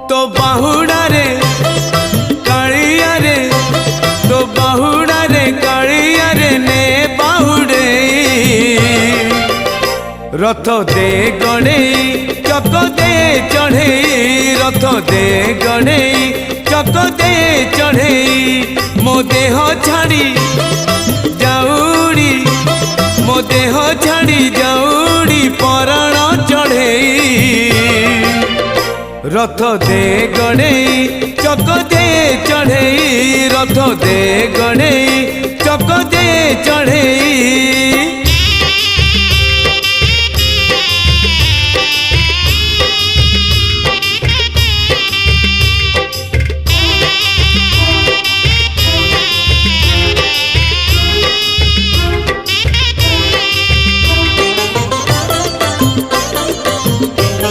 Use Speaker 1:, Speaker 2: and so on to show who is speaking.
Speaker 1: तो बाहुड़ा रे कालिया रे तो बाहुड़ा रे कालिया रे ने बाहुड़े रथ दे गणे चक दे चढ़े रथ दे गणे चक दे चढ़े मो देह छाड़ी जाऊड़ी मो देह छाड़ी जाऊड़ी पराण चढ़े रथ दे गणे चक दे चढ़े रथ दे गणे चक दे चढ़े।